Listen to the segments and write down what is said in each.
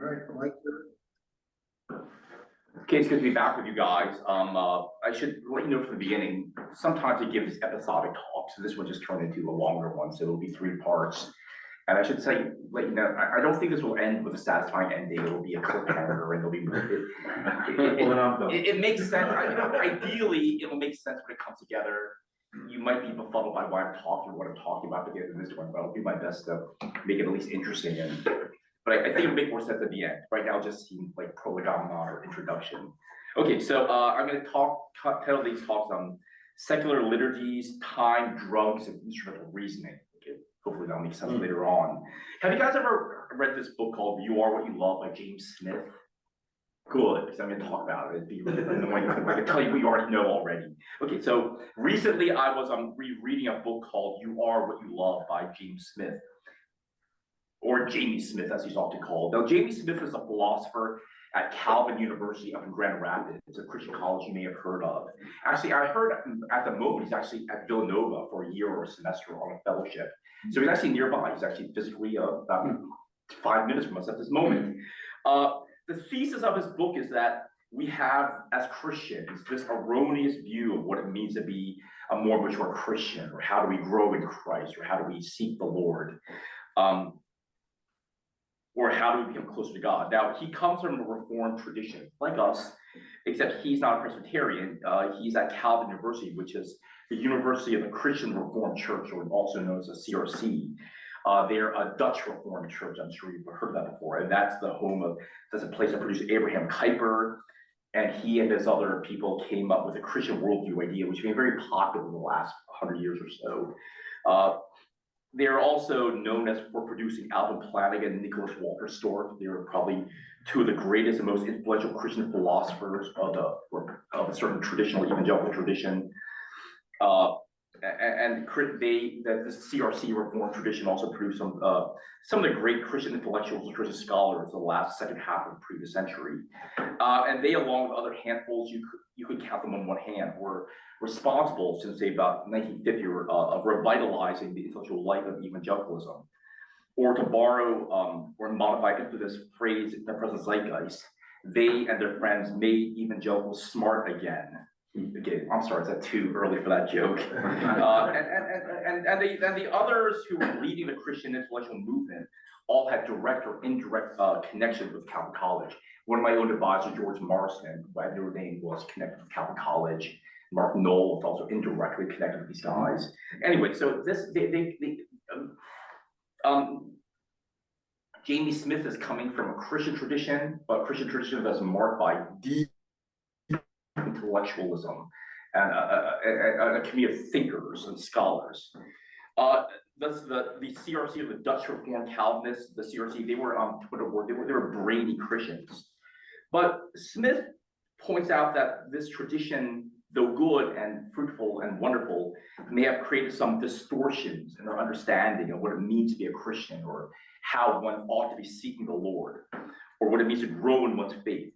right, Mike. Okay, it's good to be back with you guys. I should let you know from the beginning, sometimes I give these episodic talks, so this one just turned into a longer one, so it'll be 3 parts. And I should say, let you know, I don't think this will end with a satisfying ending. It will be a cliffhanger, and it makes sense. Ideally, it will make sense when it comes together. You might be befuddled by why I'm talking, what I'm talking about at the end of this one, but I'll do my best to make it at least interesting. But I think it'll make more sense at the end. Right now, it just seems like prolegomena or introduction. Okay, so I'm going to title these talks on secular liturgies, time, drugs, and instrumental reasoning. Okay, hopefully that'll make sense later on. Have you guys ever read this book called "You Are What You Love" by James Smith? Good, because I'm going to talk about it. It'd be really annoying if I could tell you what you already know already. Okay, so recently I was rereading a book called "You Are What You Love" by James Smith, or Jamie Smith, as he's often called. Now, Jamie Smith is a philosopher at Calvin University up in Grand Rapids. It's a Christian college you may have heard of. Actually, I heard at the moment he's actually at Villanova for a year or a semester on a fellowship. So he's actually nearby. He's actually physically about 5 minutes from us at this moment. The thesis of his book is that we have, as Christians, this erroneous view of what it means to be a more mature Christian, or how do we grow in Christ, or how do we seek the Lord, or how do we become closer to God. Now, he comes from a Reformed tradition, like us, except he's not a Presbyterian. He's at Calvin University, which is the University of the Christian Reformed Church, or also known as a CRC. They're a Dutch Reformed church. I'm sure you've heard of that before. And that's the home of, that's a place that produced Abraham Kuyper. And he and his other people came up with a Christian worldview idea, which became very popular in the last 100 years or so. They're also known as for producing Alvin Plantinga and Nicholas Walterstorff. They were probably 2 of the greatest and most influential Christian philosophers of a certain traditional evangelical tradition. And this CRC Reformed tradition also produced some of the great Christian intellectuals and Christian scholars of the second half of the previous century. And they, along with other handfuls, you could count them on one hand, were responsible since about 1950 of revitalizing the intellectual life of evangelicalism. Or to borrow or modify into this phrase in the present zeitgeist, they and their friends made evangelicals smart again. Okay, I'm sorry, is that too early for that joke? And the others who were leading the Christian intellectual movement all had direct or indirect connections with Calvin College. One of my own advisors, George Marston, who I had Notre Dame, was connected with Calvin College. Mark Knoll was also indirectly connected with these guys. Anyway, so Jamie Smith is coming from a Christian tradition, but Christian tradition that's marked by deep intellectualism and a community of thinkers and scholars. That's the CRC, of the Dutch Reformed Calvinists, the CRC, they were they were brainy Christians. But Smith points out that this tradition, though good and fruitful and wonderful, may have created some distortions in our understanding of what it means to be a Christian, or how one ought to be seeking the Lord, or what it means to grow in one's faith.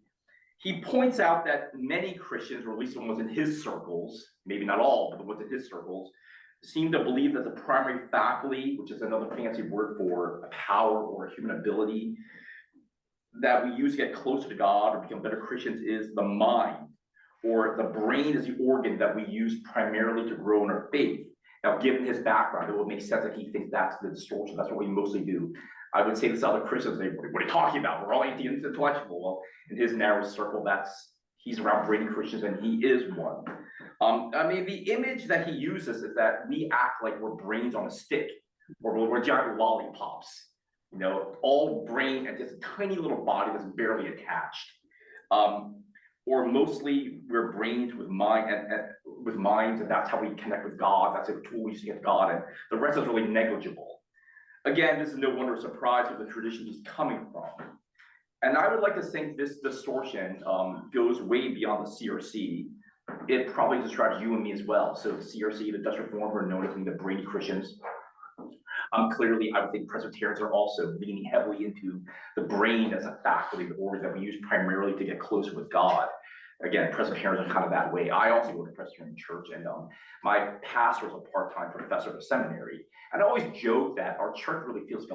He points out that many Christians, or at least the ones in his circles, maybe not all, but the ones in his circles, seem to believe that the primary faculty, which is another fancy word for a power or a human ability, that we use to get closer to God or become better Christians is the mind, or the brain is the organ that we use primarily to grow in our faith. Now, given his background, it would make sense that he thinks that's the distortion. That's what we mostly do. I would say this to other Christians, what are you talking about? We're all anti-intellectual. Well, in his narrow circle, he's around brainy Christians, and he is one. I mean, the image that he uses is that we act like we're brains on a stick, or we're giant lollipops. You know, all brain and just a tiny little body that's barely attached. Or mostly we're brains with minds, and that's how we connect with God. That's a tool we use to get to God, and the rest is really negligible. Again, this is no wonder a surprise with the tradition he's coming from. And I would like to think this distortion goes way beyond the CRC. It probably describes you and me as well. So the CRC, the Dutch Reformed, are known as being the brainy Christians. Clearly, I would think Presbyterians are also leaning heavily into the brain as a faculty, the organ that we use primarily to get closer with God. Again, Presbyterians are kind of that way. I also go to Presbyterian church, and my pastor is a part-time professor at a seminary. And I always joke that our church really feels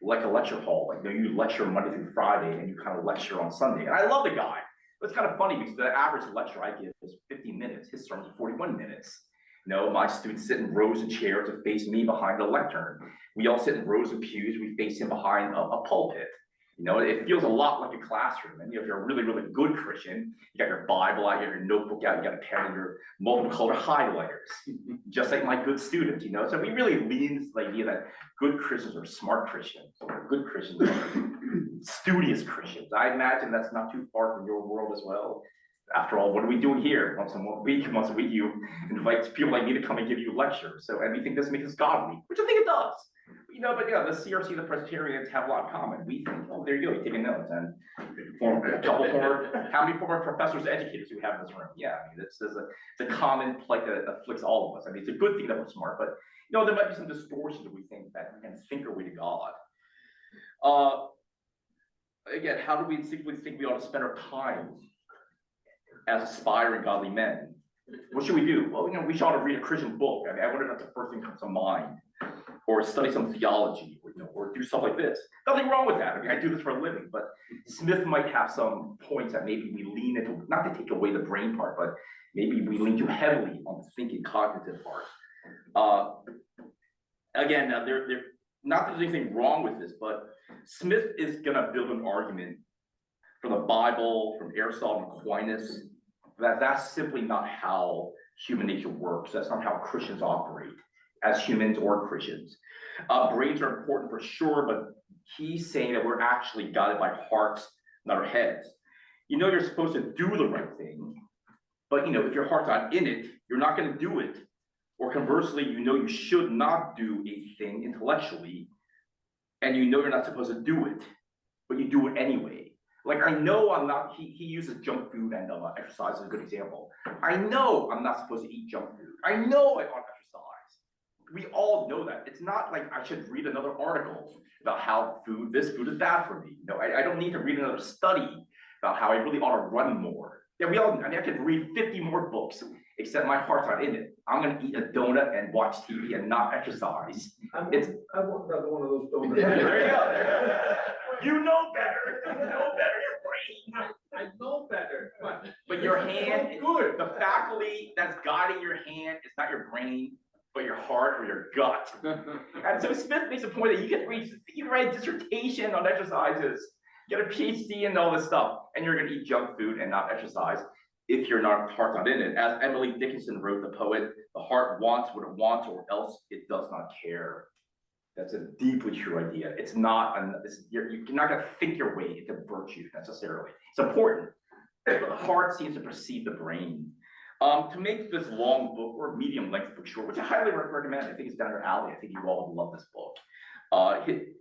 like a lecture hall. Like, you know, you lecture Monday through Friday and you kind of lecture on Sunday. And I love the guy. But it's kind of funny because the average lecture I give is 50 minutes. His sermon's 41 minutes. You know, my students sit in rows of chairs that face me behind the lectern. We all sit in rows of pews. We face him behind a pulpit. You know, it feels a lot like a classroom. And you know, if you're a really, really good Christian, you got your Bible out, you got your notebook out, you got a pen and your multiple color highlighters, just like my good students, you know. So we really lean into the idea that good Christians are smart Christians, or good Christians are studious Christians. I imagine that's not too far from your world as well. After all, what are we doing here? Once a week, you invite people like me to come and give you lectures. So, and we think this makes us godly, which I think it does. You know, but yeah, the CRC, the Presbyterians have a lot in common. We think, oh, there you go, you're taking notes. And how many former professors, educators do we have in this room? Yeah, I mean, it's a common plight that afflicts all of us. I mean, it's a good thing that we're smart, but you know, there might be some distortions that we think that can think our way to God. Again, how do we simply think we ought to spend our time as aspiring godly men? What should we do? Well, you know, we ought to read a Christian book. I mean, I wonder if that's the first thing that comes to mind. Or study some theology, or, you know, or do stuff like this. Nothing wrong with that. I mean, I do this for a living, but Smith might have some points that maybe we lean into, not to take away the brain part, but maybe we lean too heavily on the thinking cognitive part. Again, now not that there's anything wrong with this, but Smith is gonna build an argument from the Bible, from Aristotle and Aquinas, that that's simply not how human nature works. That's not how Christians operate as humans or Christians. Brains are important for sure, but he's saying that we're actually guided by hearts, not our heads. You know, you're supposed to do the right thing, but you know, if your heart's not in it, you're not gonna do it. Or conversely, you know you should not do a thing intellectually, and you know you're not supposed to do it, but you do it anyway. Like, I know I'm not, he uses junk food and exercise as a good example. I know I'm not supposed to eat junk food. I know I ought to exercise. We all know that. It's not like I should read another article about how this food is bad for me. No, I don't need to read another study about how I really ought to run more. Yeah, we all, I mean, I could read 50 more books, except my heart's not in it. I'm gonna eat a donut and watch TV and not exercise. I want another one of those donuts. There you go. You know better. You know better, your brain. I know better, but your hand, so good. The faculty that's guiding your hand is not your brain, but your heart or your gut. And so Smith makes a point that you can write a dissertation on exercises, get a PhD and all this stuff, and you're gonna eat junk food and not exercise if your heart's not in it. As Emily Dickinson wrote, the poet, the heart wants what it wants or else it does not care. That's a deeply true idea. It's not, you're not gonna think your way into virtue necessarily. It's important, but the heart seems to precede the brain. To make this long book, or medium length book short, which I highly recommend, I think it's down your alley. I think you all would love this book.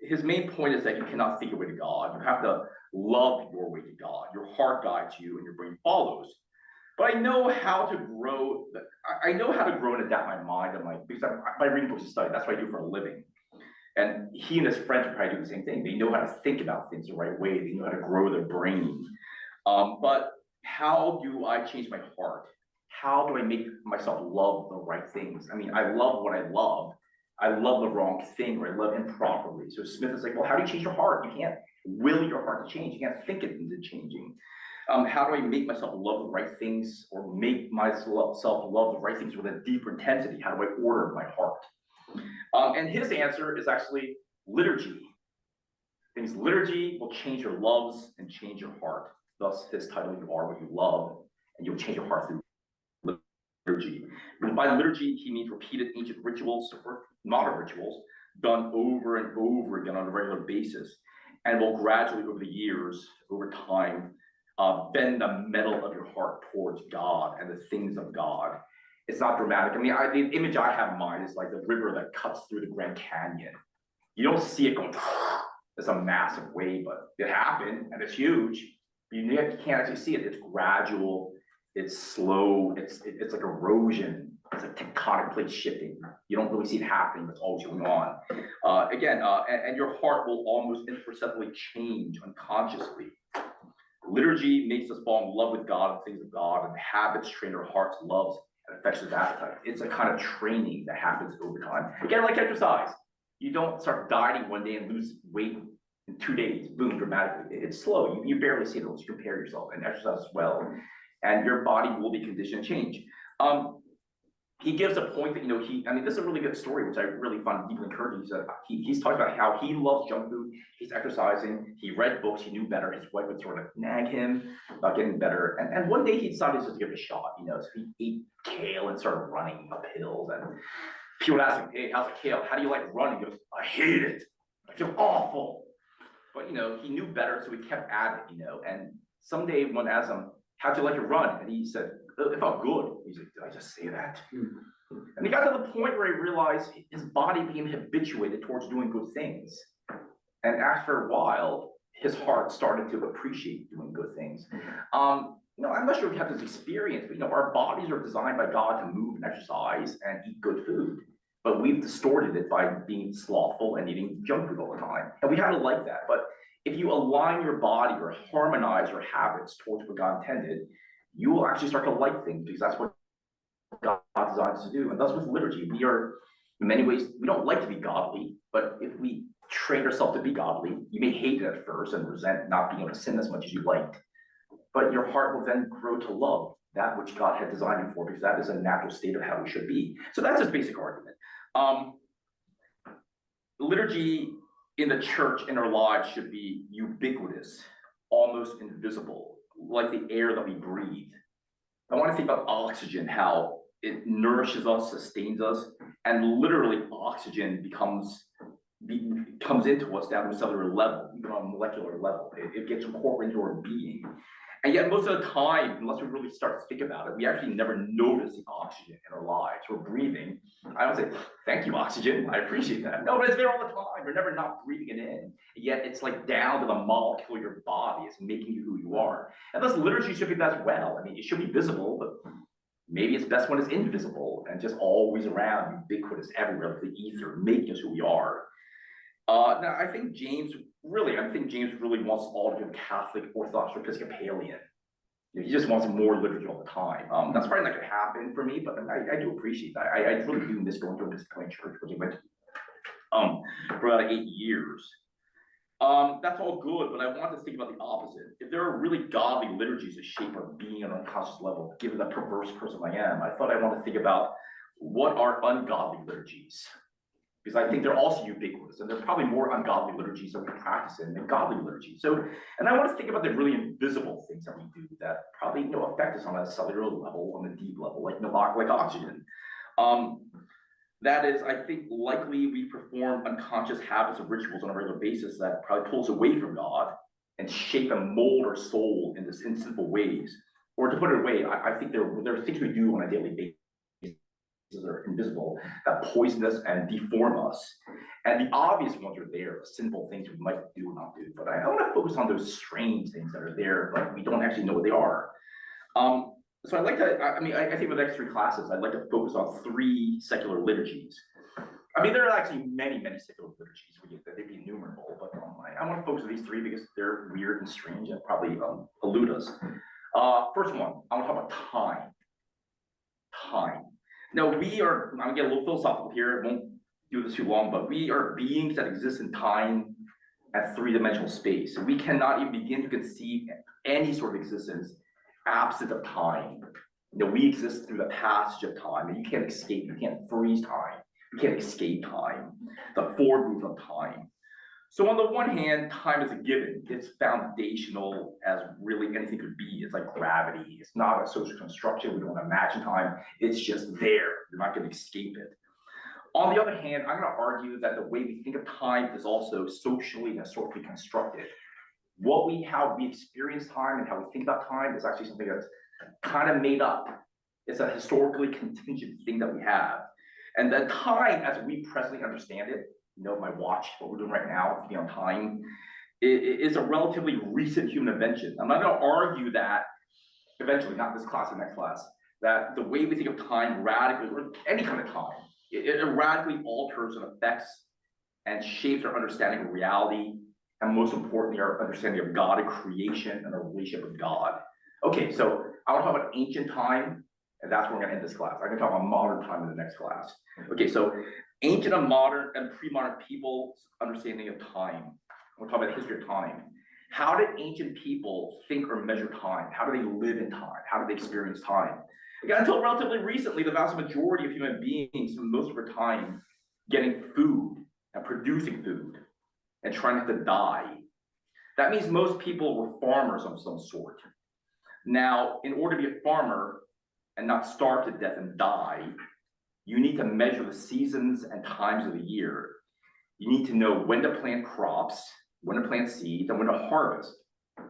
His main point is that you cannot think your way to God. You have to love your way to God. Your heart guides you and your brain follows. But I know how to grow. I know how to grow and adapt my mind and because by reading books and study, that's what I do for a living. And he and his friends probably do the same thing. They know how to think about things the right way. They know how to grow their brain. But how do I change my heart? How do I make myself love the right things? I mean, I love what I love. I love the wrong thing, or I love improperly. So Smith is like, well, how do you change your heart? You can't will your heart to change. You can't think it into changing. How do I make myself love the right things, or make myself love the right things with a deeper intensity? How do I order my heart? And his answer is actually liturgy. Things liturgy will change your loves and change your heart. Thus, his title, You Are What You Love, and you'll change your heart through liturgy. And by liturgy, he means repeated ancient rituals or modern rituals done over and over again on a regular basis, and will gradually, over the years, over time, bend the metal of your heart towards God and the things of God. It's not dramatic. I mean, the image I have in mind is like the river that cuts through the Grand Canyon. You don't see it going, it's a massive wave, but it happened and it's huge. You can't actually see it. It's gradual, it's slow, it's like erosion. It's like tectonic plate shifting. You don't really see it happening, but it's always going on. And your heart will almost imperceptibly change unconsciously. Liturgy makes us fall in love with God and things of God, and habits train our hearts, loves, and affections appetite. It's a kind of training that happens over time. Again, like exercise. You don't start dieting one day and lose weight in 2 days, boom, dramatically. It's slow. You barely see it unless you compare yourself and exercise as well, and your body will be conditioned to change. He gives a point that, I mean, this is a really good story, which I really find deeply encouraging. He's talking about how he loves junk food, he's exercising, he read books, he knew better, his wife would sort of nag him about getting better. And one day he decided to give it a shot, so he ate kale and started running up hills. And people would ask him, hey, how's the kale? How do you like running? He goes, I hate it. I feel awful. But, he knew better, so he kept at it, And someday one asked him, how'd you like to run? And he said, it felt good. He's like, did I just say that? And he got to the point where he realized his body became habituated towards doing good things. And after a while, his heart started to appreciate doing good things. I'm not sure if you have this experience, but our bodies are designed by God to move and exercise and eat good food. But we've distorted it by being slothful and eating junk food all the time. And we kind of like that. But if you align your body or harmonize your habits towards what God intended, you will actually start to like things, because that's what God designed us to do. And thus with liturgy, we are, in many ways, we don't like to be godly, but if we train ourselves to be godly, you may hate it at first and resent not being able to sin as much as you liked, but your heart will then grow to love that which God had designed you for, because that is a natural state of how we should be. So that's his basic argument. Liturgy in the church, in our lives, should be ubiquitous, almost invisible, like the air that we breathe. I want to think about oxygen, how it nourishes us, sustains us, and literally oxygen comes into us down to a cellular level, even on a molecular level. It gets incorporated into our being. And yet most of the time, unless we really start to think about it, we actually never notice the oxygen in our lives. We're breathing. I don't say, thank you, oxygen. I appreciate that. No, but it's there all the time. We're never not breathing it in. Yet it's like down to the molecule of your body. It's making you who you are. And thus liturgy should be that as well. I mean, it should be visible, but maybe it's best when it's invisible and just always around, ubiquitous, everywhere, like the ether, making us who we are. Now, I think James really wants all to be Catholic, Orthodox, or Episcopalian. He just wants more liturgy all the time. That's probably not going to happen for me, but I do appreciate that. I really do miss going to an Episcopalian church, which I went to for about 8 years. That's all good, but I want to think about the opposite. If there are really godly liturgies that shape our being on an unconscious level, given the perverse person I am, I thought I want to think about what are ungodly liturgies. Because I think they're also ubiquitous, and there are probably more ungodly liturgies that we practice in than godly liturgies. So, and I want to think about the really invisible things that we do that probably affect us on a cellular level, on a deep level, like oxygen. That is, I think, likely we perform unconscious habits and rituals on a regular basis that probably pull us away from God and shape and mold our soul in simple ways. Or to put it away, I think there are things we do on a daily basis that are invisible, that poison us and deform us. And the obvious ones are there, the simple things we might do or not do. But I want to focus on those strange things that are there, but we don't actually know what they are. So I'd like to, I think with the next 3 classes, I'd like to focus on 3 secular liturgies. I mean, there are actually many secular liturgies, they'd be innumerable, but I want to focus on these 3 because they're weird and strange and probably elude us. First one, I want to talk about time. Time. Now, I'm gonna get a little philosophical here, I won't do this too long, but we are beings that exist in time at 3-dimensional space. We cannot even begin to conceive any sort of existence absent of time. We exist through the passage of time, and you can't escape, you can't freeze time, you can't escape time, the forward movement of time. So on the one hand, time is a given. It's foundational as really anything could be. It's like gravity. It's not a social construction. We don't imagine time. It's just there. You're not going to escape it. On the other hand, I'm going to argue that the way we think of time is also socially and historically constructed. How we experience time and how we think about time is actually something that's kind of made up. It's a historically contingent thing that we have. And that time, as we presently understand it, my watch, what we're doing right now, to be on time, is a relatively recent human invention. I'm not going to argue that eventually, not this class or next class, that the way we think of time radically, or any kind of time, it radically alters and affects and shapes our understanding of reality, and most importantly, our understanding of God and creation and our relationship with God. Okay, so I want to talk about ancient time, and that's where we're going to end this class. I'm going to talk about modern time in the next class. Okay, so Ancient and modern and pre-modern people's understanding of time. We're talking about the history of time. How did ancient people think or measure time? How do they live in time? How do they experience time? Again, until relatively recently, the vast majority of human beings spend most of their time getting food and producing food and trying not to die. That means most people were farmers of some sort. Now, in order to be a farmer and not starve to death and die, you need to measure the seasons and times of the year. You need to know when to plant crops, when to plant seeds, and when to harvest.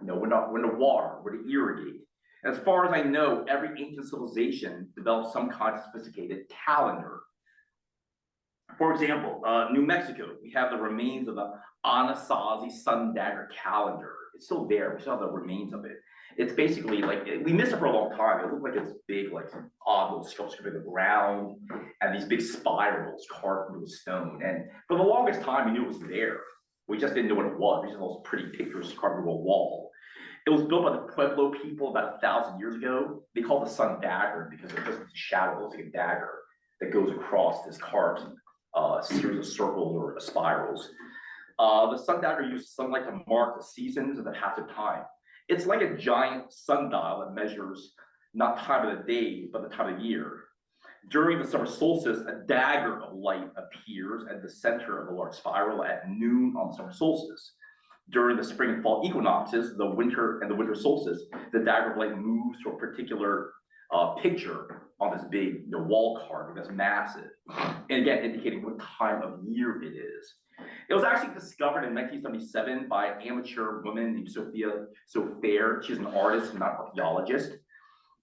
You know, when to water, when to irrigate. As far as I know, every ancient civilization developed some kind of sophisticated calendar. For example, New Mexico, we have the remains of the Anasazi sun dagger calendar. It's still there. We still have the remains of it. It's basically like, we missed it for a long time. It looked like it's big, like some odd little sculpture in the ground, and these big spirals carved into the stone. And for the longest time, we knew it was there. We just didn't know what it was. We just saw those pretty pictures carved into a wall. It was built by the Pueblo people about 1,000 years ago. They call it the sun dagger because it just shadow looks like a dagger that goes across this carved series of circles or spirals. The sun dagger uses sunlight to mark the seasons and the passage of time. It's like a giant sundial that measures not time of the day, but the time of year. During the summer solstice, a dagger of light appears at the center of the large spiral at noon on the summer solstice. During the spring and fall equinoxes, the winter solstice, the dagger of light moves to a particular picture on this big wall carving that's massive, and again indicating what time of year it is. It was actually discovered in 1977 by an amateur woman named Sophia Sofair. She's an artist, not an archaeologist.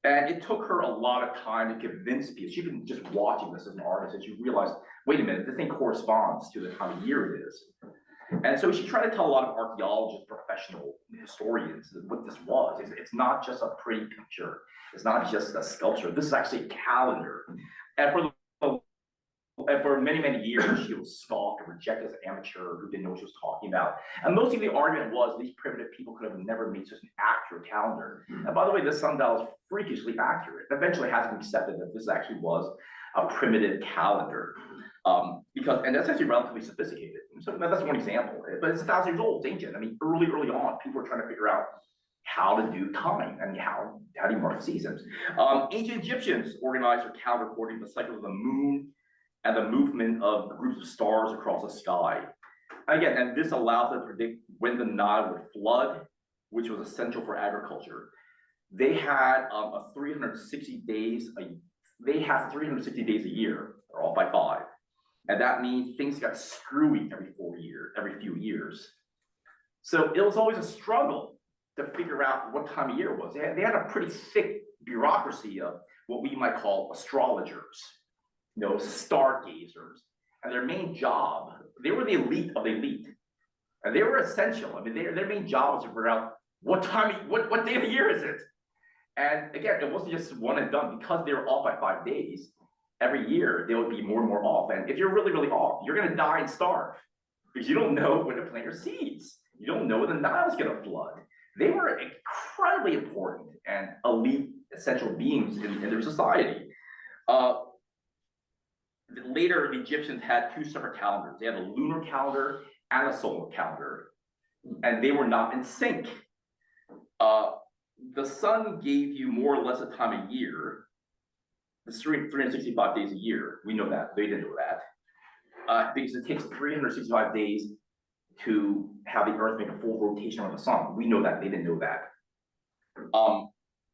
And it took her a lot of time to convince people. She'd been just watching this as an artist, and she realized, wait a minute, this thing corresponds to the time of year it is. And so she tried to tell a lot of archaeologists, professional historians, what this was. It's not just a pretty picture. It's not just a sculpture. This is actually a calendar. And for many, many years, she was scoffed and rejected as an amateur who didn't know what she was talking about. And most of the argument was these primitive people could have never made such an accurate calendar. And by the way, this sundial is freakishly accurate. Eventually, it has been accepted that this actually was a primitive calendar, and that's actually relatively sophisticated. So that's one example, but it's 1,000 years old. It's ancient. I mean, early on, people were trying to figure out how to do time and how do you mark the seasons. Ancient Egyptians organized their calendar according to the cycle of the moon and the movement of groups of stars across the sky. Again, and this allows them to predict when the Nile would flood, which was essential for agriculture. They had 360 days a year, or off by 5. And that means things got screwy every few years. So it was always a struggle to figure out what time of year it was. They had a pretty thick bureaucracy of what we might call astrologers, stargazers. And their main job, they were the elite of the elite. And they were essential. I mean, their main job was to figure out what day of the year is it? And again, it wasn't just one and done. Because they were off by 5 days, every year they would be more and more off. And if you're really, really off, you're going to die and starve because you don't know when to plant your seeds. You don't know when the Nile's going to flood. They were incredibly important and elite, essential beings in their society. Later, the Egyptians had 2 separate calendars. They had a lunar calendar and a solar calendar, and they were not in sync. The sun gave you more or less a time of year. It's 365 days a year. We know that. They didn't know that. Because it takes 365 days to have the Earth make a full rotation around the sun. We know that. They didn't know that.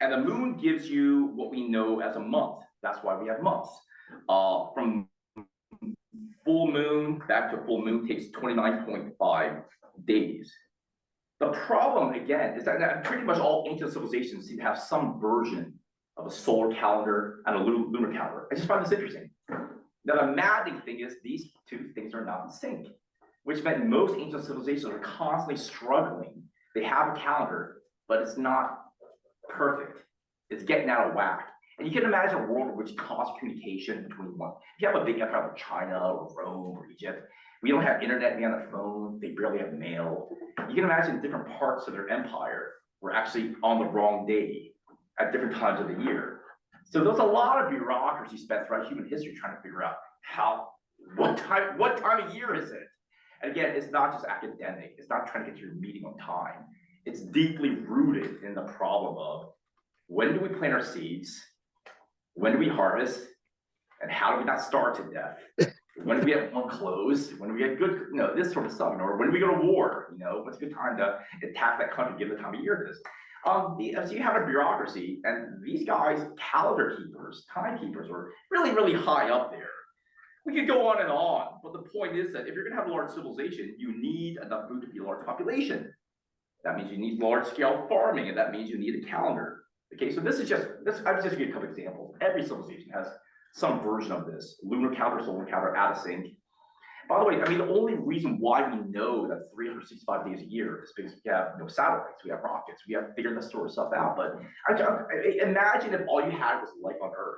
And the moon gives you what we know as a month. That's why we have months. From full moon back to full moon takes 29.5 days. The problem, again, is that pretty much all ancient civilizations seem to have some version of a solar calendar and a lunar calendar. I just find this interesting. Now, the maddening thing is these 2 things are not in sync, which meant most ancient civilizations are constantly struggling. They have a calendar, but it's not perfect. It's getting out of whack. And you can imagine a world in which constant communication between one. If you have a big empire like China or Rome or Egypt, we don't have internet, we have a phone, they barely have mail. You can imagine different parts of their empire were actually on the wrong day at different times of the year. So there's a lot of bureaucracy spent throughout human history trying to figure out What time of year is it? And again, it's not just academic. It's not trying to get to your meeting on time. It's deeply rooted in the problem of when do we plant our seeds? When do we harvest? And how do we not starve to death? When do we have warm clothes? When do we get good, this sort of stuff, or when do we go to war? What's a good time to attack that country, given the time of year it is? So you have a bureaucracy, and these guys, calendar keepers, timekeepers, are really, really high up there. We could go on, but the point is that if you're gonna have a large civilization, you need enough food to feed a large population. That means you need large scale farming, and that means you need a calendar. Okay, so this. I was just giving a couple examples. Every civilization has some version of this: lunar calendar, solar calendar, out of sync. By the way, the only reason why we know that 365 days a year is because we have satellites, we have rockets, we have figured this sort of stuff out. But imagine if all you had was life on Earth,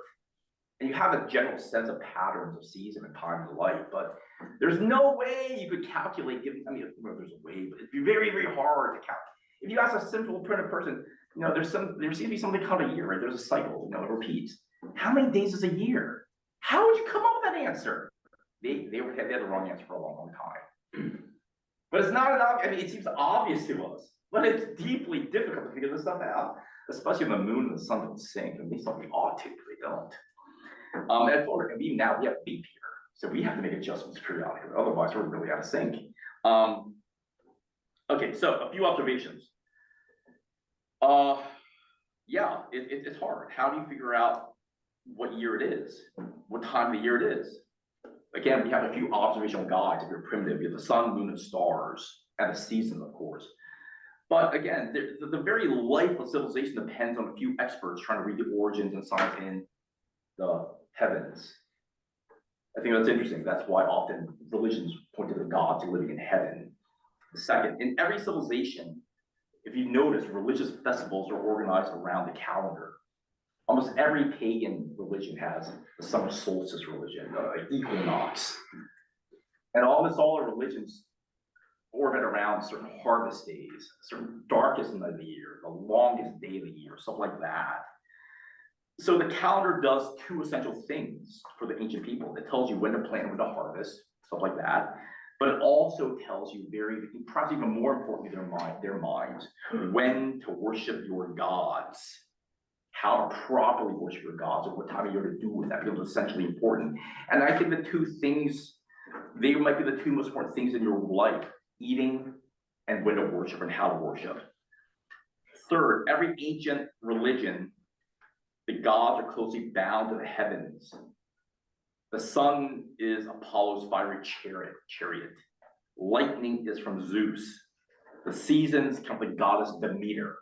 and you have a general sense of patterns of season and time and light, but there's no way you could calculate. There's a way, but it'd be very, very hard to calculate. If you ask a simple primitive person, there seems to be something called a year, right? There's a cycle, it repeats. How many days is a year? How would you come up with that answer? They had the wrong answer for a long, long time. But it's not enough. It seems obvious to us, but it's deeply difficult to figure this stuff out, especially when the moon and the sun don't sync. At least we ought to, but they don't. And even now we have leap year, so we have to make adjustments periodically. Otherwise, we're really out of sync. Okay, so a few observations. Yeah, it's hard. How do you figure out what year it is, what time of the year it is? Again, we have a few observational guides. If you're primitive, you have the sun, moon, and stars, and the season, of course. But again, the very life of civilization depends on a few experts trying to read the origins and signs in the heavens. I think that's interesting. That's why often religions point to the gods living in heaven. Second, in every civilization, if you notice, religious festivals are organized around the calendar. Almost every pagan religion has the summer solstice religion, equinox. And almost all the religions orbit around certain harvest days, certain darkest night of the year, the longest day of the year, something like that. So the calendar does two essential things for the ancient people. It tells you when to plant, when to harvest, stuff like that. But it also tells you perhaps even more importantly, their minds, when to worship your gods, how to properly worship your gods, and what time of year to do with that, because it's essentially important. And I think the two things, they might be the two most important things in your life: eating and when to worship and how to worship. Third, every ancient religion, the gods are closely bound to the heavens. The sun is Apollo's fiery chariot. Lightning is from Zeus. The seasons come from the goddess Demeter.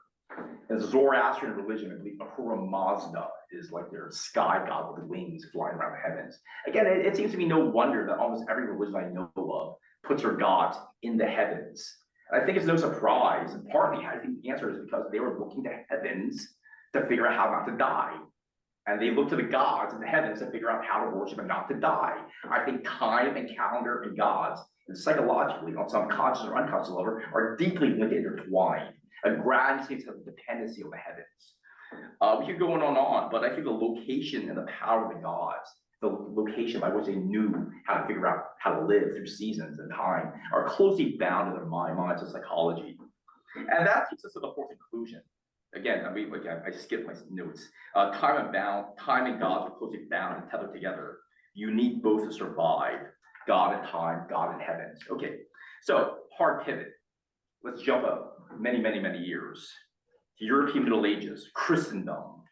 In Zoroastrian religion, I believe Ahura Mazda is like their sky god with wings flying around the heavens. Again, it seems to be no wonder that almost every religion I know of puts her gods in the heavens. And I think it's no surprise, and partly I think the answer is because they were looking to heavens to figure out how not to die. And they look to the gods in the heavens to figure out how to worship and not to die. I think time and calendar and gods, and psychologically, on some conscious or unconscious level, are deeply linked and intertwined. A grand sense of dependency on the heavens. We could go on, but I think the location and the power of the gods, the location by which they knew how to figure out how to live through seasons and time, are closely bound to their minds and psychology. And that takes us to the fourth conclusion. Again, I skipped my notes. Time and gods are closely bound and tethered together. You need both to survive: God and time, God and heavens. Okay, so hard pivot. Let's jump up many, many, many years. The European Middle Ages, Christendom.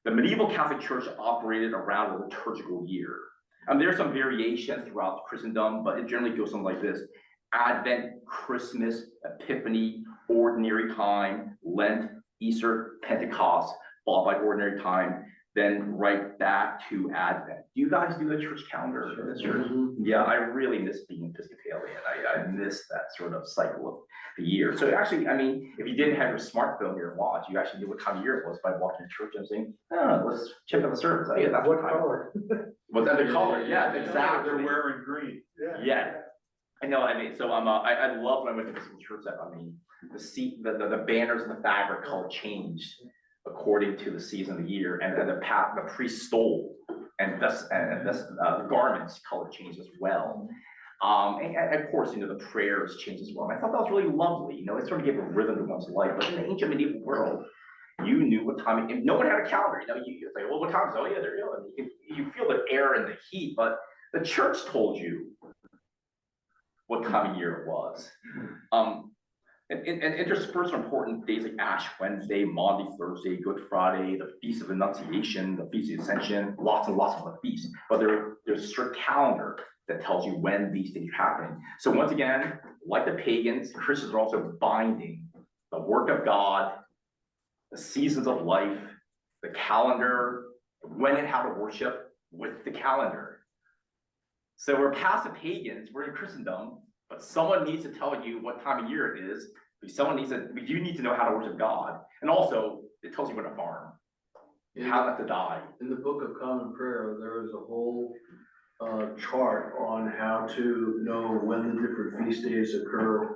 The medieval Catholic Church operated around a liturgical year. There are some variations throughout Christendom, but it generally goes something like this: Advent, Christmas, Epiphany, Ordinary Time, Lent, Easter, Pentecost, followed by Ordinary Time, then right back to Advent. Do you guys do the church calendar for this church? Mm-hmm. Yeah, I really miss being Episcopalian. I miss that sort of cycle of the year. So actually, if you didn't have your smartphone here watch, you actually knew what time of year it was by walking to church and saying, "Oh, let's check out the service." Oh, yeah, that's what color? Was that the color? Yeah, exactly. They're wearing green. Yeah. I know. So I love when I went to Episcopal church that the banners and the fabric color changed according to the season of the year, and the priest stole thus the garments color changed as well. And of course, the prayers changed as well. And I thought that was really lovely. It sort of gave a rhythm to one's life. But in the ancient medieval world, you knew what time, and no one had a calendar. You say, well, what time is it? Oh, yeah, there you go. And you feel the air and the heat, but the church told you what time of year it was. And interspersed important days like Ash Wednesday, Maundy Thursday, Good Friday, the Feast of Annunciation, the Feast of Ascension, lots and lots of other feasts. But there's a strict calendar that tells you when these things are happening. So once again, like the pagans, Christians are also binding the work of God, the seasons of life, the calendar, when and how to worship with the calendar. So we're past the pagans, we're in Christendom, but someone needs to tell you what time of year it is. You need to know how to worship God. And also, it tells you when to farm, how not to die. In the Book of Common Prayer, there is a whole chart on how to know when the different feast days occur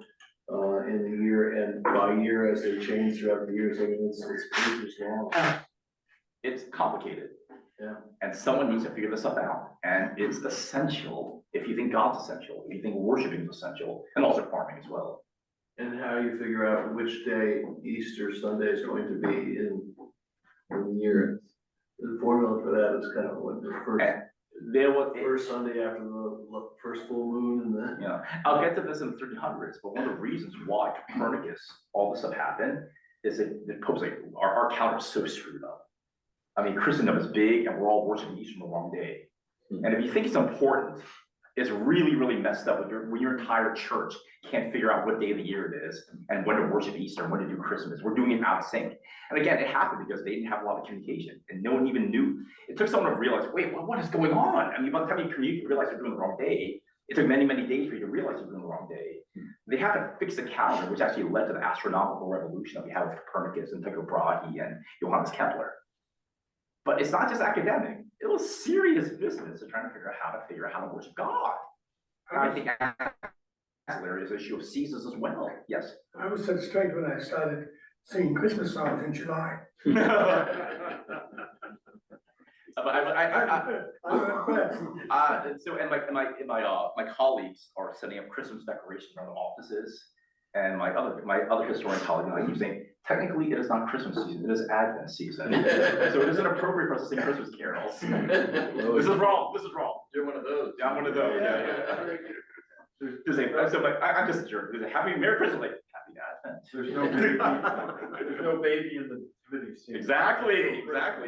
in the year and by year as they change throughout the years. I mean, it's pages long. It's complicated. Yeah. And someone needs to figure this stuff out. And it's essential if you think God's essential, if you think worshiping is essential, and also farming as well. And how you figure out which day Easter Sunday is going to be in the year. The formula for that is kind of what the first Sunday after the first full moon, and then I'll get to this in the 1300s, but one of the reasons why Copernicus, all this stuff happened, is that the Pope's like, our calendar is so screwed up. I mean, Christendom is big, and we're all worshiping Easter on the wrong day. And if you think it's important, it's really, really messed up when your entire church can't figure out what day of the year it is and when to worship Easter and when to do Christmas. We're doing it out of sync. And again, it happened because they didn't have a lot of communication and no one even knew. It took someone to realize, wait, what is going on? I mean, by the time you realize you're doing the wrong day, it took many, many days for you to realize you're doing the wrong day. They had to fix the calendar, which actually led to the astronomical revolution that we have with Copernicus and Tycho Brahe and Johannes Kepler. But it's not just academic. It was serious business of trying to figure out how to worship God. I think ancillary is an issue of seasons as well. Yes. I was so straight when I started singing Christmas songs in July. My colleagues are setting up Christmas decorations around the offices, and my other historian colleague and I keep saying, technically it is not Christmas season, it is Advent season. So it isn't appropriate for us to sing Christmas carols. This is wrong. you're one of those. Yeah, I'm one of those. Yeah. I'm just a jerk. There's a happy Merry Christmas, like happy Advent. There's no baby in the nativity scene. Exactly.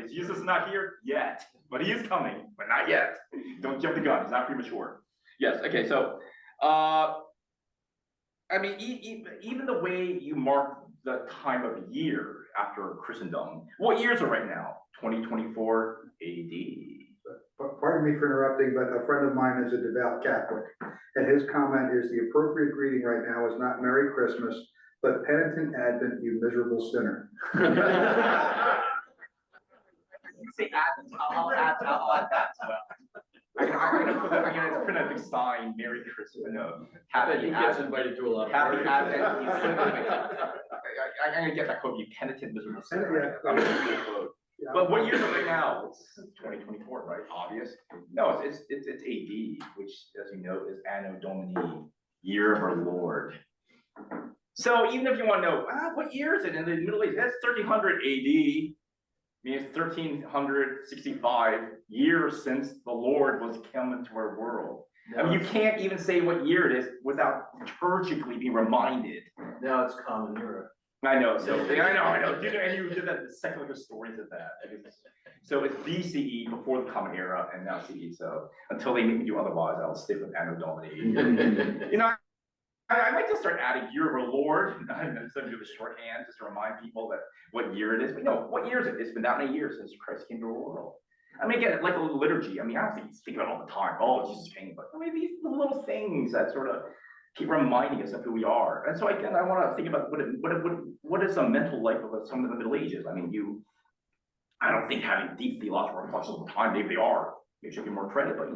Jesus is not here yet, but he is coming, but not yet. Don't jump the gun. He's not premature. Yes. Okay. So, I mean, even the way you mark the time of year after Christendom, what years are right now? 2024 AD. Pardon me for interrupting, but a friend of mine is a devout Catholic, and his comment is the appropriate greeting right now is not Merry Christmas, but Penitent Advent, you miserable sinner. You say Advent, I'll add that as well. I'm gonna print a big sign, Merry Christmas. No, He gets invited to a lot of Happy parties. Advent. I'm gonna get that quote, you penitent miserable sinner. Yeah. I'm gonna get the quote. But what year is it right now? It's 2024, right? Obvious. No, it's AD, which, as you know, is Anno Domini, year of our Lord. So even if you want to know, what year is it in the Middle Ages? That's 1300 AD. Means 1365 years since the Lord was come into our world. I mean, you can't even say what year it is without liturgically being reminded. Now it's Common Era. I know. So I know. And you did that. The secular historians did that. So it's BCE, before the Common Era, and now CE. So until they make me do otherwise, I'll stick with Anno Domini. I might just start adding year of our Lord instead of do the shorthand, just to remind people that what year it is. But what year is it? It's been that many years since Christ came to our world. I mean, again, like a liturgy. I mean, I don't think about it all the time. Oh, Jesus came, but I mean, these little things that sort of keep reminding us of who we are. And so again, I want to think about what is the mental life of someone in the Middle Ages. I mean, I don't think having deep theological reflections all the time. Maybe they are. Maybe should give more credit, but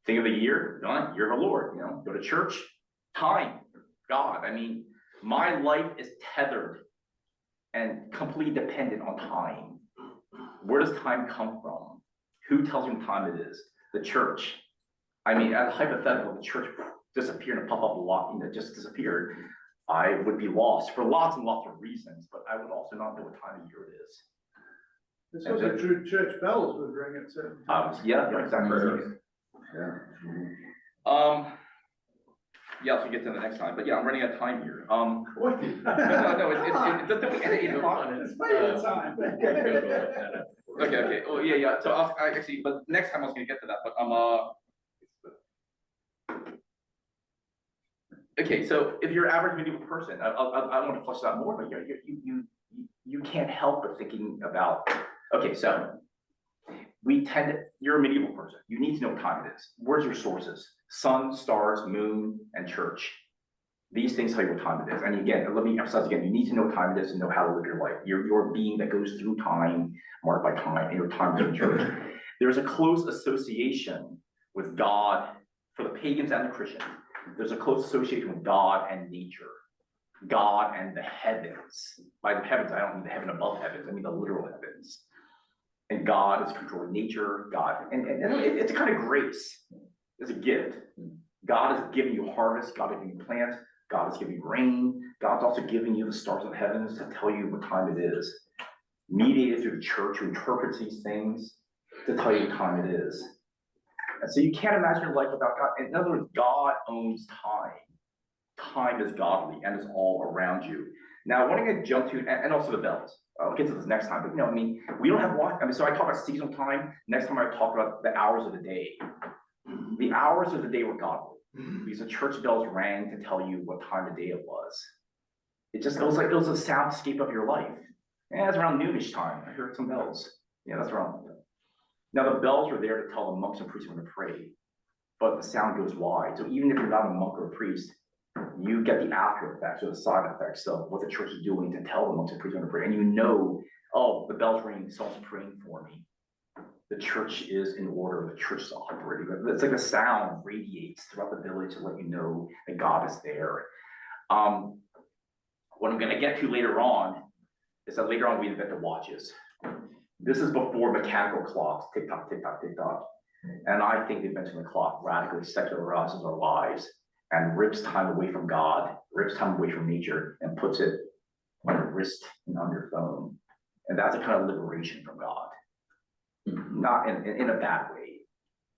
think of the year, year of the Lord. Go to church. Time, God. I mean, my life is tethered and completely dependent on time. Where does time come from? Who tells you what time it is? The church. I mean, as a hypothetical, the church disappeared and pop up a lot, just disappeared. I would be lost for lots and lots of reasons, but I would also not know what time of year it is. This was a true church bells would ring at certain times. Yeah, exactly. Yeah. Yeah, so get to the next time, but yeah, I'm running out of time here. What? No, it's fine. It's plenty of time. Okay, well, yeah, so I actually, but next time I was gonna get to that, but okay, so if you're an average medieval person, I want to flesh that more, but you can't help but thinking about, okay, so you're a medieval person, you need to know what time it is. Where's your sources? Sun, stars, moon, and church. These things tell you what time it is. And again, let me emphasize again, you need to know what time it is and know how to live your life. You're a being that goes through time, marked by time, and your time in church. There's a close association with God for the pagans and the Christians. There's a close association with God and nature, God and the heavens. By the heavens, I don't mean the heaven above heavens, I mean the literal heavens. And God is controlling nature, God, and it's a kind of grace. It's a gift. God is giving you harvest, God is giving you plants, God is giving you rain, God's also giving you the stars of the heavens to tell you what time it is. Mediated through the church who interprets these things to tell you what time it is. And so you can't imagine your life without God. In other words, God owns time. Time is godly and is all around you. Now, what I'm going to jump to, and also the bells. I'll get to this next time, but I mean, we don't have watch. I mean, so I talk about seasonal time. Next time I talk about the hours of the day. The hours of the day were godly because the church bells rang to tell you what time of day it was. It was like it was a soundscape of your life. And it's around noonish time. I heard some bells. Yeah, that's around. Now the bells were there to tell the monks and priests when to pray, but the sound goes wide. So even if you're not a monk or a priest, you get the after effects or the side effects of what the church is doing to tell the monks and priests when to pray. And you know, oh, the bell's ringing, someone's praying for me. The church is in order, the church is operating. It's like the sound radiates throughout the village to let you know that God is there. What I'm gonna get to later on is that later on we invented watches. This is before mechanical clocks, tick tock, tick tock, tick tock. And I think the invention of the clock radically secularizes our lives and rips time away from God, rips time away from nature, and puts it on your wrist and on your phone. And that's a kind of liberation from God, not in a bad way.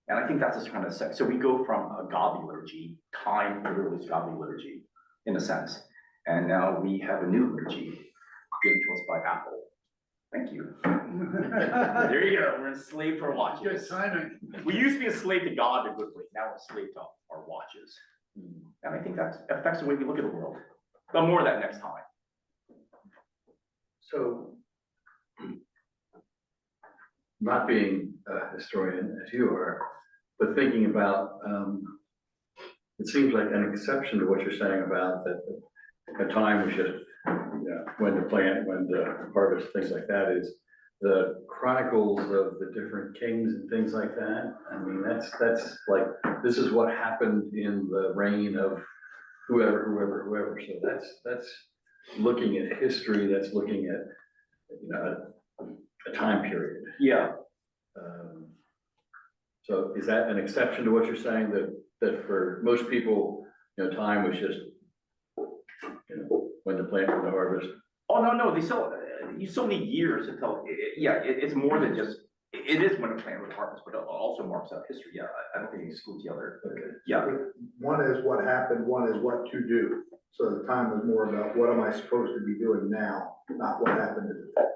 And I think that's just kind of sex. So we go from a godly liturgy, time literally is godly liturgy, in a sense. And now we have a new liturgy given to us by Apple. Thank you. There you go. We're enslaved to our watches. Good timing. We used to be enslaved to God in a good way. Now we're enslaved to our watches. And I think that affects the way we look at the world. But more of that next time. So, not being a historian as you are, but thinking about, it seems like an exception to what you're saying about that a time we should, when to plant, when to harvest, things like that, is the chronicles of the different kings and things like that. I mean, that's like, this is what happened in the reign of whoever. So that's looking at history, that's looking at, a time period. Yeah. So is that an exception to what you're saying, that for most people, time was just, when to plant, when to harvest? Oh, no, you still need years to tell. It's more than just, it is when to plant with harvest, but it also marks out history. Yeah, I don't think it excludes the other. Okay. Yeah. One is what happened, one is what to do. So the time is more about what am I supposed to be doing now, not what happened in the past.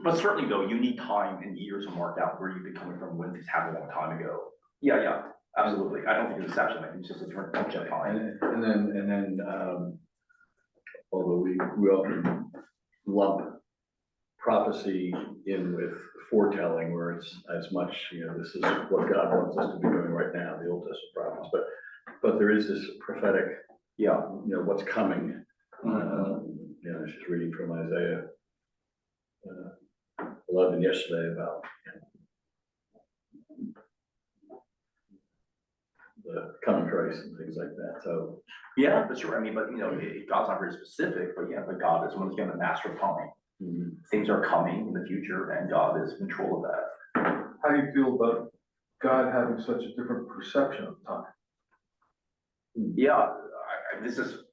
But certainly though, you need time and years to mark out where you've been coming from when things happened a long time ago. Yeah, absolutely. I don't think it's exception. I think it's just a different function of time. And then, although we often lump prophecy in with foretelling, where it's as much, this is what God wants us to be doing right now, the Old Testament prophets, but there is this prophetic, what's coming. I was just reading from Isaiah 11 yesterday about the coming Christ and things like that. So yeah, but sure. I mean, but God's not very specific, but God is one who's going to master of time. Things are coming in the future, and God is in control of that. how do you feel about God having such a different perception of time? Yeah, this is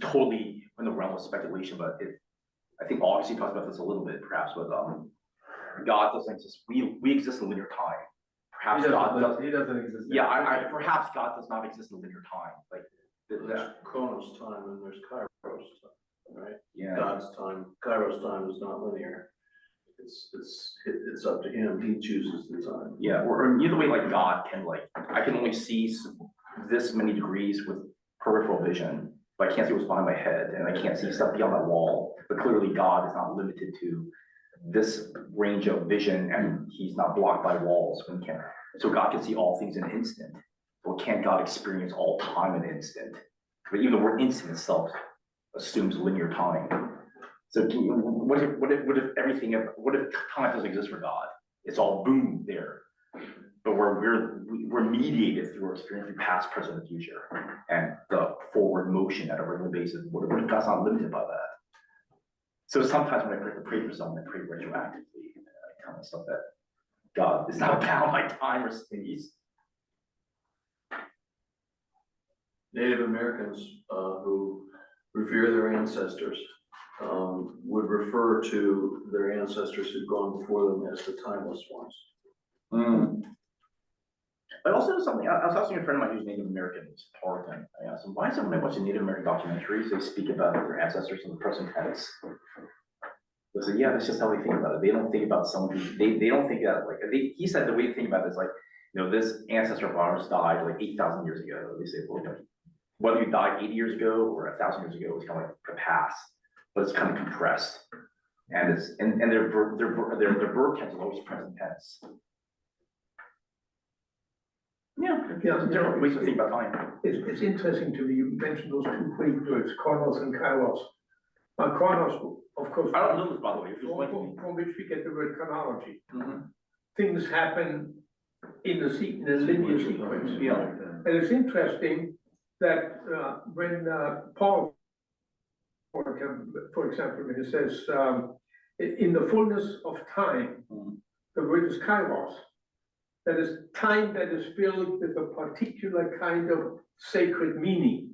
totally in the realm of speculation, but I think Augustine talks about this a little bit, perhaps, but God doesn't exist. We exist in linear time. Perhaps God does. He doesn't exist. Yeah, perhaps God does not exist in linear time. Like There's Chronos time and there's Kairos time, right? yeah, God's time, Kairos time is not linear. It's up to him, he chooses the time. yeah. Or either way, like God can I can only see this many degrees with peripheral vision, but I can't see what's behind my head, and I can't see stuff beyond that wall. But clearly, God is not limited to this range of vision, and he's not blocked by walls. So God can see all things in an instant. Well, can't God experience all time in an instant? But even the word instant itself assumes linear time. So what if time doesn't exist for God? It's all boom there. But we're mediated through our experience through past, present, and future, and the forward motion at a regular basis. What if God's not limited by that? So sometimes when I pray for someone, I pray retroactively, I tell myself that God is not bound by time or space. Native Americans who revere their ancestors would refer to their ancestors who've gone before them as the timeless ones. I also know something. I was asking a friend of mine who's Native American, who's Tarleton. I asked him, why is it when I watch Native American documentaries, they speak about their ancestors in the present tense? I said, yeah, that's just how they think about it. They don't think about someone who, they don't think that, he said the way they think about it is this ancestor of ours died 8,000 years ago. They say, well, whether you died 80 years ago or 1,000 years ago, it's kind of like the past, but it's kind of compressed. And their verb tense is always present tense. Yeah, different ways to think about time. It's interesting to me, you mentioned those two Greek words, chronos and kairos. Chronos, of course. I don't know this, by the way. From which we get the word chronology. Mm-hmm. Things happen in a linear sequence. Yeah. And it's interesting that when Paul, for example, when he says, in the fullness of time, the word is kairos. That is time that is filled with a particular kind of sacred meaning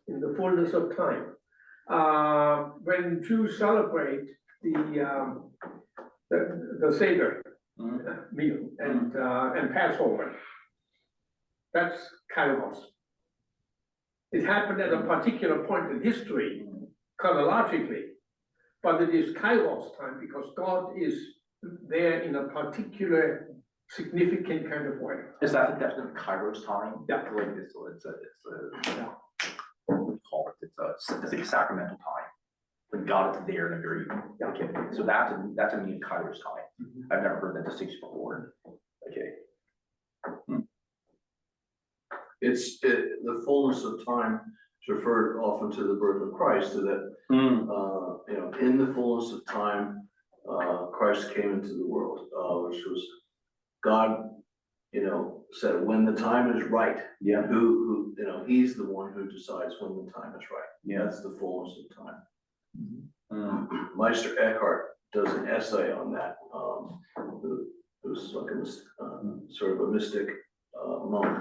in the fullness of time. When Jews celebrate the Seder meal and Passover, that's Kairos. It happened at a particular point in history, chronologically, but it is Kairos time because God is there in a particular significant kind of way. Is that the definition of Kairos time? Yeah. It's like a sacramental time. When God is there in a very delicate way. So that's a meaning of Kairos time. I've never heard that distinction before. Okay. The fullness of time is referred often to the birth of Christ, so that in the fullness of time, Christ came into the world, which was God, said when the time is right. Yeah. Who he's the one who decides when the time is right. Yeah. That's the fullness of time. Meister Eckhart does an essay on that. Who's like a sort of a mystic monk,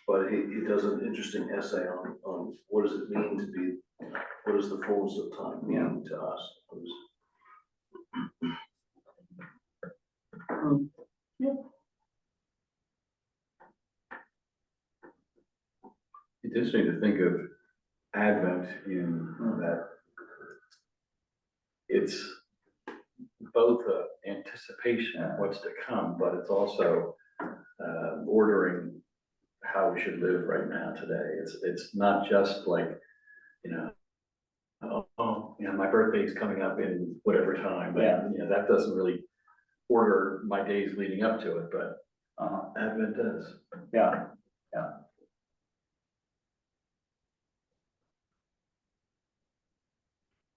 but he does an interesting essay on what does it mean to be, what does the fullness of time mean to us? Yeah. It's interesting to think of Advent in that it's both an anticipation of what's to come, but it's also ordering how we should live right now today. It's not just my birthday's coming up in whatever time, but that doesn't really order my days leading up to it, but Advent does. Yeah.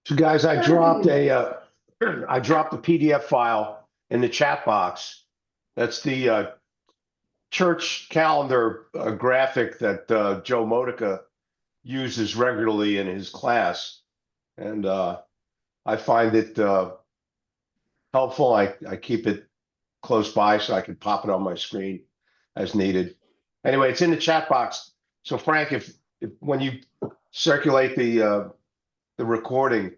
So guys, I dropped a PDF file in the chat box. That's the church calendar graphic that Joe Modica uses regularly in his class, and I find it helpful. I keep it close by so I could pop it on my screen as needed. Anyway, it's in the chat box. So Frank, if when you circulate the recording,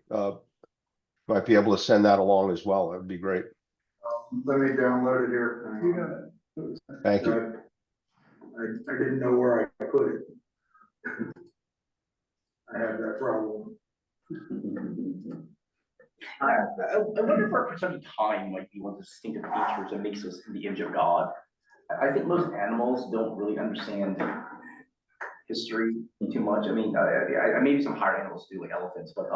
might be able to send that along as well. That would be great. Let me download it here. You got it. Thank you. I didn't know where I put it. I have that problem. I wonder if our perception of time might be one of the distinctive features that makes us in the image of God. I think most animals don't really understand history too much. I mean, maybe some higher animals do, like elephants, but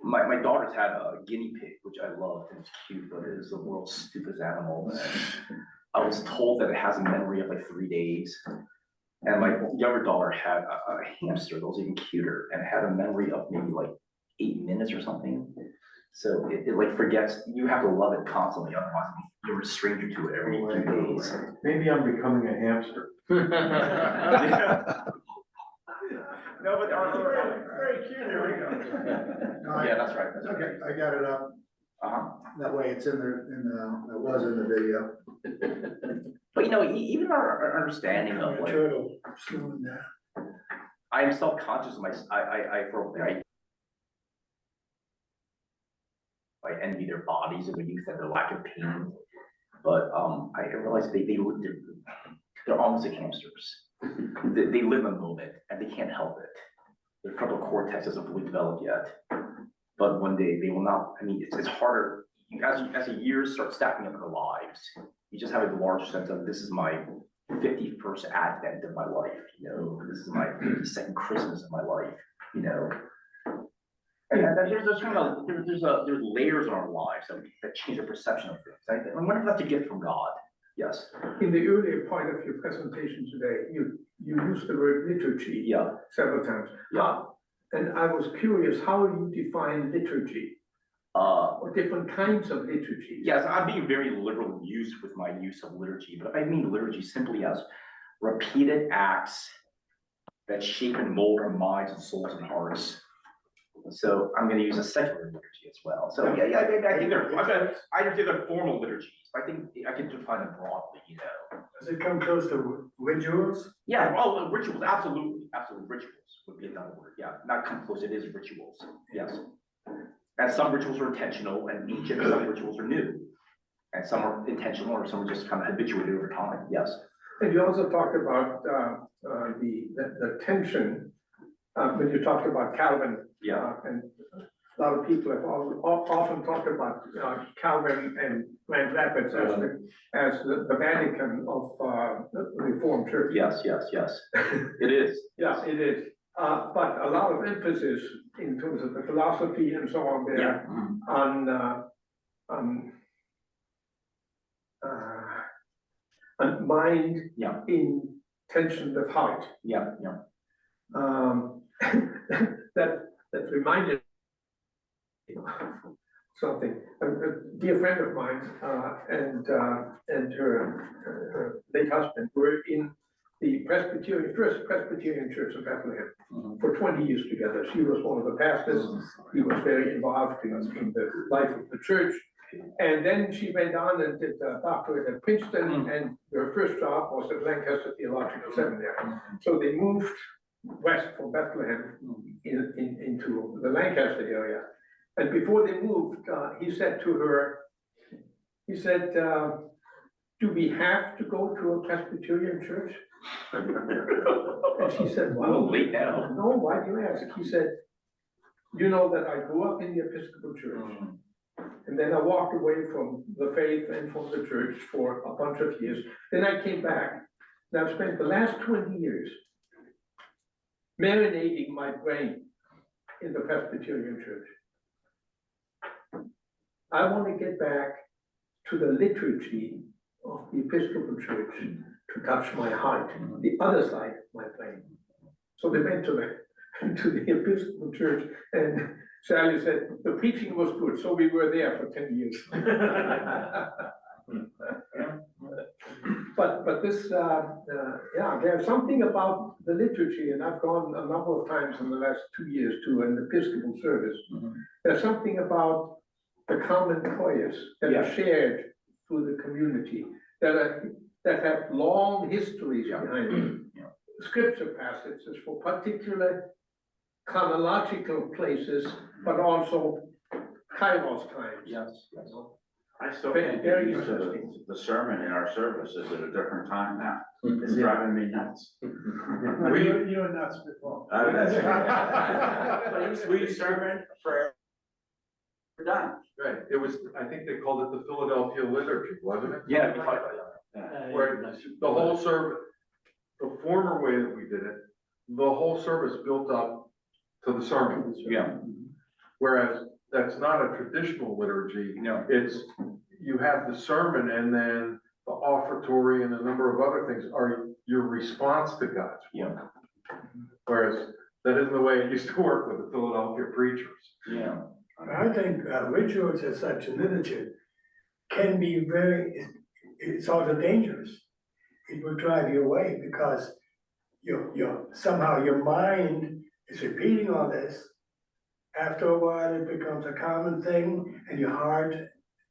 my daughters had a guinea pig, which I loved, and it's cute, but it is the world's stupidest animal. And I was told that it has a memory of like 3 days. And my younger daughter had a hamster that was even cuter, and it had a memory of maybe like 8 minutes or something. So it like forgets, you have to love it constantly, otherwise you're a stranger to it every 2 days. Maybe I'm becoming a hamster. No, but Very cute. There we go. yeah, that's right. Okay, I got it up. Uh-huh. That way it's in it was in the video. But you know, even our understanding of like, Turtle, slowing down. I am self-conscious of I envy their bodies and the youth and their lack of pain. But I realize they're almost like hamsters. They live in the moment and they can't help it. Their frontal cortex isn't fully developed yet. But one day they will not. I mean, it's harder as the years start stacking up in their lives. You just have a larger sense of, this is my 51st Advent of my life. You know, this is my 52nd Christmas of my life. You know. And there's layers in our lives that change our perception of things. I wonder if that's a gift from God. Yes. In the earlier part of your presentation today, you used the word liturgy Yeah. several times. Yeah. And I was curious how you define liturgy, or different kinds of liturgy. Yes, I'm being very liberal with my use of liturgy, but I mean liturgy simply as repeated acts that shape and mold our minds and souls and hearts. So I'm going to use a secular liturgy as well. So I think I don't think they're formal liturgies. I think I can define them broadly, you know. Does it come close to rituals? Yeah, well, rituals, absolutely, rituals would be another word. Yeah, not come close, it is rituals, yes. And some rituals are intentional and ancient, and some rituals are new. And some are intentional, or some are just kind of habituated over time, yes. And you also talked about the tension when you talked about Calvin. Yeah. And a lot of people have often talked about Calvin and Grand Rapids as the Vatican of the Reformed Church. Yes, it is. Yeah, it is. But a lot of emphasis in terms of the philosophy and so on there on mind in tension with heart. That reminded me of something. A dear friend of mine and her late husband were in the first Presbyterian Church of Bethlehem for 20 years together. She was one of the pastors. He was very involved in the life of the church. And then she went on and did a doctorate at Princeton, and her first job was at Lancaster Theological Seminary. So they moved west from Bethlehem into the Lancaster area. And before they moved, he said to her, do we have to go to a Presbyterian church? And she said, well, late now. No, why do you ask? He said, you know that I grew up in the Episcopal Church. And then I walked away from the faith and from the church for a bunch of years. Then I came back. And I've spent the last 20 years marinating my brain in the Presbyterian Church. I want to get back to the liturgy of the Episcopal Church to touch my heart, the other side of my brain. So they went to the Episcopal Church, and Sally said, the preaching was good, so we were there for 10 years. But this, there's something about the liturgy, and I've gone a number of times in the last 2 years to an Episcopal service. There's something about the common prayers that are shared through the community that have long histories behind them. Yeah. Scripture passages for particular chronological places, but also Kairos times. Yes. I still Very, can't very get used to interesting. the sermon in our services at a different time now. It's Yeah. driving me nuts. You were nuts before. We sermon, prayer, we're done. Right, it was, I think they called it the Philadelphia liturgy, wasn't it? Yeah, we talked about that. Where the whole service, the former way that we did it, the whole service built up to the sermon. Yeah, Whereas that's not a traditional liturgy. no, It's, you have the sermon and then the offertory and a number of other things are your response to God's yeah, word. Whereas that isn't the way it used to work with the Philadelphia preachers. yeah. I think rituals as such in literature can be it's also dangerous. It will drive you away because somehow your mind is repeating all this. After a while, it becomes a common thing and your heart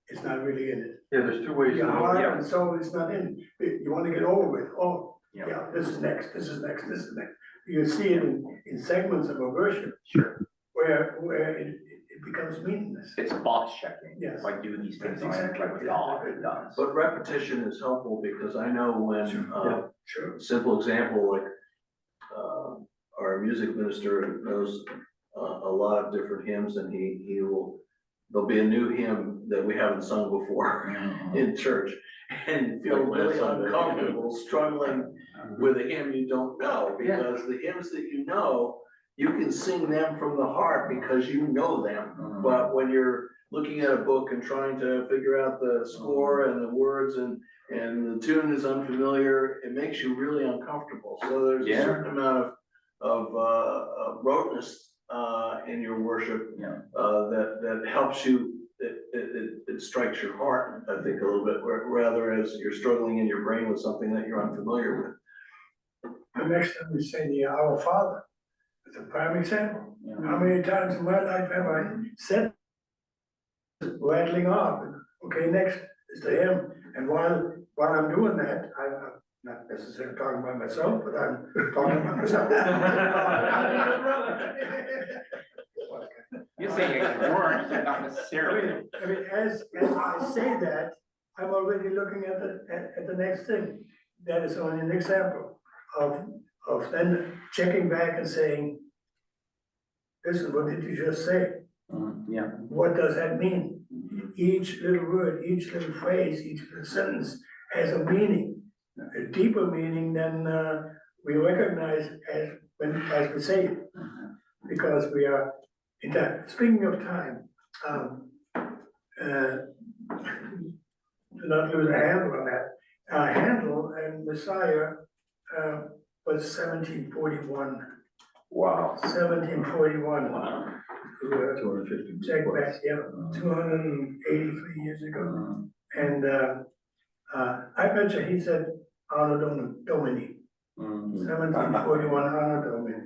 is not really in it. Yeah, there's two ways to Your look. heart yeah. and soul is not in it. You want to get over with, oh, Yeah. yeah, this is next, this is next, this is next. You see it in segments of a worship Sure. where it becomes meaningless. It's box checking. Yes. Like do these things, That's I exactly like what God, it it does. But repetition is helpful because I know when, Sure. simple example, like, our music minister knows a lot of different hymns and there'll be a new hymn that we haven't sung before in church. And feel Like last really Sunday. uncomfortable struggling with a hymn you don't know, because the hymns that you know, you can sing them from the heart because you know them. But when you're looking at a book and trying to figure out the score and the words and the tune is unfamiliar, it makes you really uncomfortable. So there's a Yeah. certain amount of roteness in your worship Yeah. that helps you. It strikes your heart, I think, a little bit, rather as you're struggling in your brain with something that you're unfamiliar with. The next time we say the Our Father, it's a prime example. Yeah. How many times in my life have I said, rattling off, okay, next is the hymn, and while I'm doing that, I'm not necessarily talking about myself, but I'm talking about myself. You're saying it works, but not necessarily. I mean, as I say that, I'm already looking at the next thing. That is only an example of then checking back and saying, listen, what did you just say? Yeah. What does that mean? Each little word, each little phrase, each little sentence has a meaning, a deeper meaning than we recognize as we say it, because we are in time. Speaking of time, to not lose a handle on that. Handle and Messiah was 1741. Wow. 1741. Wow. 250. Check back, yeah, 283 years ago. And I bet you he said Anno Domini, 1741 Anno Domini.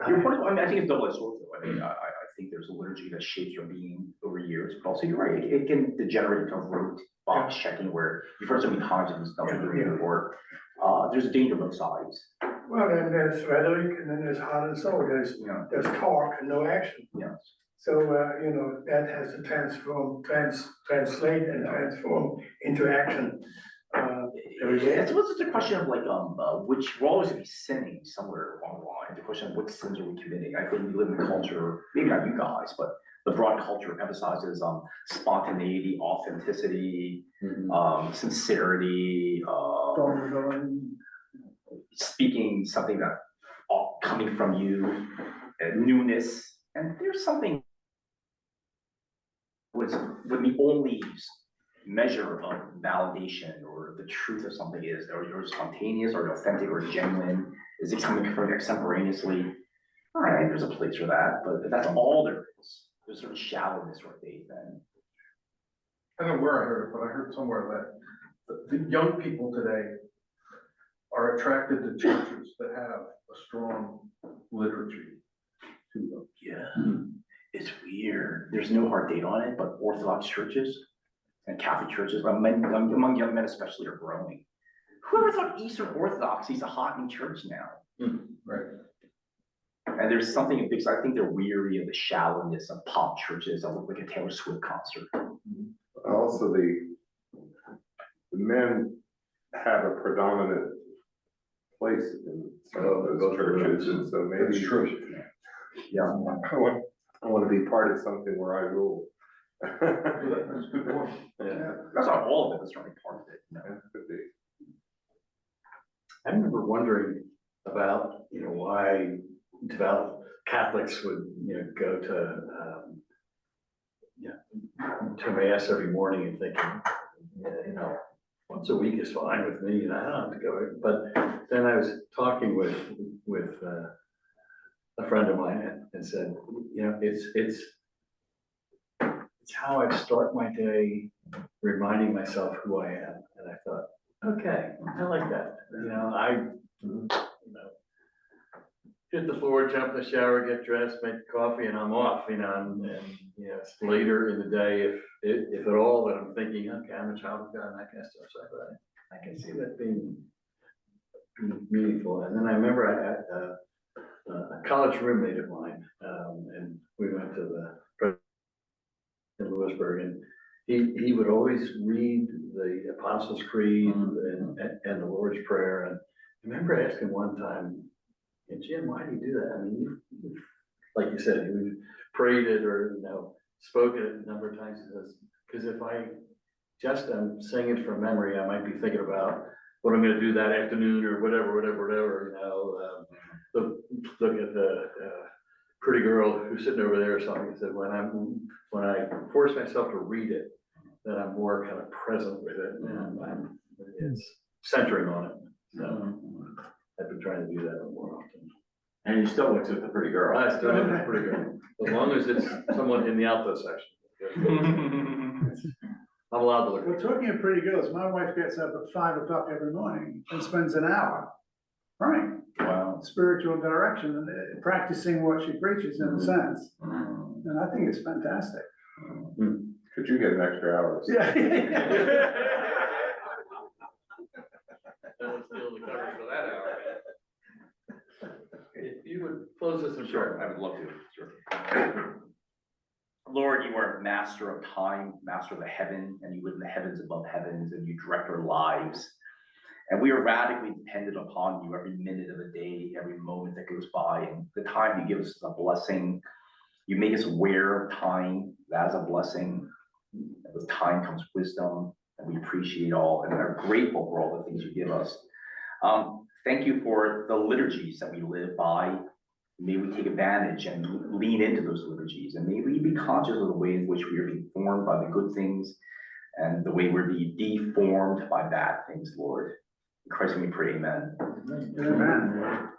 Your point, I mean, I think it's double-edged sword though. I mean, I think there's a liturgy that shapes your being over years, but also you're right, it can degenerate into rote box checking where you've heard so many times and there's nothing to read or there's a danger both sides. Well, then there's rhetoric, and then there's heart and soul. Yeah. There's talk and no action. Yes. So that has to translate and transform into action. It's just a question of like, which, we're always gonna be sinning somewhere along the line. The question of what sins are we committing? I think we live in a culture, maybe not you guys, but the broad culture emphasizes spontaneity, authenticity, sincerity, speaking something that coming from you, newness, and there's something when the only measure of validation or the truth of something is, or you're spontaneous or authentic or genuine, is it coming from extemporaneously? All right, there's a place for that, but if that's all there is, there's sort of shallowness or faith then. I don't know where I heard it, but I heard somewhere that the young people today are attracted to churches that have a strong liturgy to them. Yeah, it's weird. There's no hard date on it, but Orthodox churches, and Catholic churches, among young men especially, are growing. Whoever thought Eastern Orthodoxy is a hot new church now? Right. And there's something big, I think they're weary of the shallowness of pop churches that look like a Taylor Swift concert. Also, the men have a predominant place in some of those churches, and so maybe. That's true. Yeah. I want to be part of something where I rule. That's a good point. Yeah. That's not all of it, but certainly part of it. You know? That could be. I remember wondering about, why devout Catholics would, go to, to mass every morning and thinking, once a week is fine with me, and I don't have to go. But then I was talking with a friend of mine and said, it's how I start my day, reminding myself who I am. And I thought, okay, I like that. Hit the floor, jump in the shower, get dressed, make coffee, and I'm off, and it's later in the day, if at all, that I'm thinking, okay, I'm a child of God, and that kind of stuff. So I can see that being meaningful. And then I remember I had a college roommate of mine, and we went to in Lewisburg, and he would always read the Apostles' Creed and the Lord's Prayer. And I remember asking one time, and Jim, why do you do that? I mean, you like you said, you prayed it or, spoken it a number of times. He says, because if I just am saying it from memory, I might be thinking about what I'm gonna do that afternoon or whatever. Look at the pretty girl who's sitting over there or something. He said, when I force myself to read it, then I'm more kind of present with it, and it's centering on it. So I've been trying to do that more often. And you still looked at the pretty girl. I still have a pretty good, as long as it's someone in the alto section. I'm allowed to look. Well, talking of pretty girls, my wife gets up at 5 o'clock every morning and spends an hour praying. Wow. Spiritual direction and practicing what she preaches in a sense. And I think it's fantastic. Could you get an extra hour? Yeah. That'll steal the cover for that hour. If you would close this in Sure, prayer. I would love to. Sure. Lord, you are master of time, master of the heaven, and you live in the heavens above heavens, and you direct our lives. And we are radically dependent upon you every minute of the day, every moment that goes by. And the time you give us is a blessing. You make us aware of time. That is a blessing. And with time comes wisdom, and we appreciate all and are grateful for all the things you give us. Thank you for the liturgies that we live by. May we take advantage and lean into those liturgies, and may we be conscious of the way in which we are being formed by the good things and the way we're being deformed by bad things, Lord. In Christ we pray, amen. Amen.